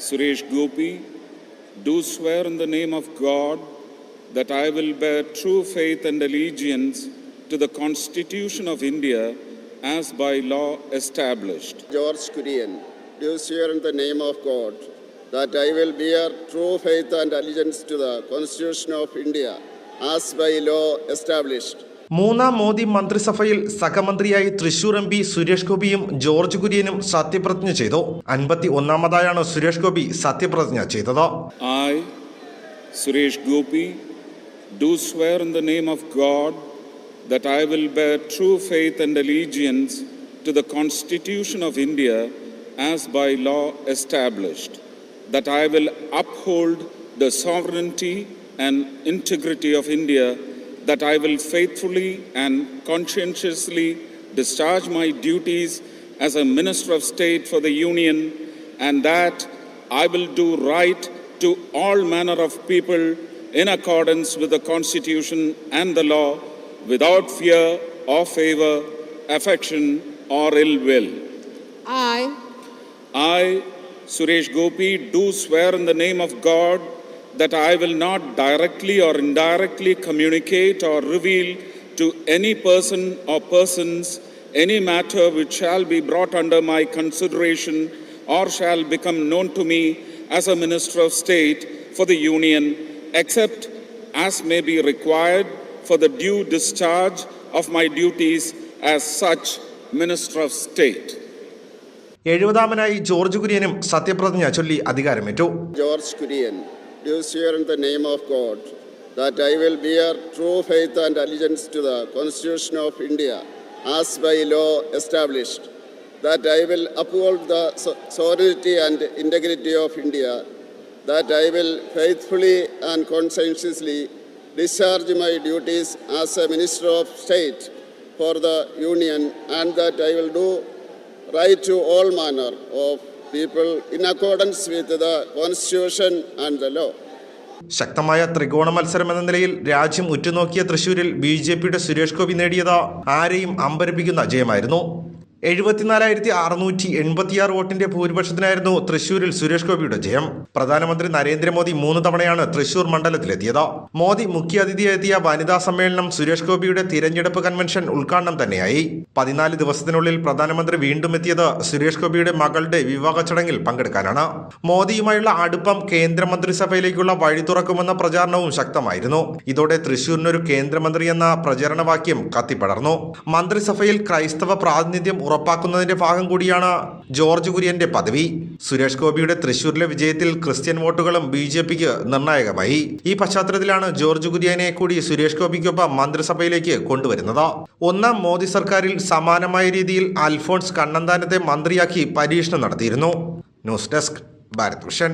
Suresh Gopi, do swear in the name of God that I will bear true faith and allegiance to the Constitution of India as by law established. George Kurian, do swear in the name of God that I will bear true faith and allegiance to the Constitution of India as by law established. മൂന്നാം മോദി മന്ത്രിസഭയിൽ സഹമന്ത്രിയായി Thrissur M P Suresh ഗോപിയും George കുര്യനും സത്യപ്രതിജ്ഞ ചെയ്തു. 51ാമതായാണ് സുരേഷ് ഗോപി സത്യപ്രതിജ്ഞ ചെയ്തത്. I, Suresh Gopi, do swear in the name of God that I will bear true faith and allegiance to the Constitution of India as by law established, that I will uphold the sovereignty and integrity of India, that I will faithfully and conscientiously discharge my duties as a Minister of State for the Union, and that I will do right to all manner of people in accordance with the Constitution and the law, without fear or favor, affection or ill will. I, Suresh Gopi, do swear in the name of God that I will not directly or indirectly communicate or reveal to any person or persons any matter which shall be brought under my consideration or shall become known to me as a Minister of State for the Union, except as may be required for the due discharge of my duties as such Minister of State. 70ാമനായി George കുര്യനും സത്യപ്രതിജ്ഞ ചൊല്ലി അധികാരമേറ്റു. George Kurian, do swear in the name of God that I will bear true faith and allegiance to the Constitution of India as by law established, that I will uphold the sovereignty and integrity of India, that I will faithfully and conscientiously discharge my duties as a Minister of State for the Union, and that I will do right to all manner of people in accordance with the Constitution and the law. ശക്തമായ ത്രികോണ മത്സരം എന്ന നിലയിൽ രാജ്യം ഉറ്റുനോക്കിയ തൃശൂരിൽ ബിജെപിയുടെ സുരേഷ് ഗോപി നേടിയത് ആരെയും അമ്പരപ്പിക്കുന്ന ജയമായിരുന്നു. 74,686 വോട്ടിന്റെ ഭൂരിപക്ഷത്തിനായിരുന്നു തൃശൂരിൽ സുരേഷ് ഗോപിയുടെ ജയം. പ്രധാനമന്ത്രി നരേന്ദ്രമോദി 3 തവണയാണ് തൃശൂർ മണ്ഡലത്തിലെത്തിയത്. മോദി മുഖ്യാതിഥിയെത്തിയ വനിതാ സമ്മേളനം സുരേഷ് ഗോപിയുടെ തിരഞ്ഞെടുപ്പ് കൺവെൻഷൻ ഉദ്ഘാടനം തന്നെയായി. 14 ദിവസത്തിനുള്ളിൽ പ്രധാനമന്ത്രി വീണ്ടും എത്തിയത് സുരേഷ് ഗോപിയുടെ മകളുടെ വിവാഹ ചടങ്ങിൽ പങ്കെടുക്കാനാണ്. മോദിയുമായുള്ള അടുപ്പം കേന്ദ്രമന്ത്രിസഭയിലേക്കുള്ള വഴി തുറക്കുമെന്ന പ്രചാരണവും ശക്തമായിരുന്നു. ഇതോടെ തൃശൂരിനൊരു കേന്ദ്രമന്ത്രി എന്ന പ്രചരണവാക്യം കത്തിപ്പടർന്നു. മന്ത്രിസഭയിൽ ക്രൈസ്തവ പ്രാതിനിധ്യം ഉറപ്പാക്കുന്നതിന്റെ ഭാഗം കൂടിയാണ് ജോർജ് കുര്യന്റെ പദവി. സുരേഷ് ഗോപിയുടെ തൃശൂരിലെ വിജയത്തിൽ ക്രിസ്ത്യൻ വോട്ടുകളും ബിജെപിക്ക് നിർണായകമായി. ഈ പശ്ചാത്തലത്തിലാണ് ജോർജ് കുര്യനെ കൂടി സുരേഷ് ഗോപിക്കൊപ്പം മന്ത്രിസഭയിലേക്ക് കൊണ്ടുവരുന്നത്. ഒന്നാം മോദി സർക്കാരിൽ സമാനമായ രീതിയിൽ അൽഫോൺസ് കണ്ണന്താനത്തെ മന്ത്രിയാക്കി പരീക്ഷണം നടത്തിയിരുന്നു. News desk Bharat vision.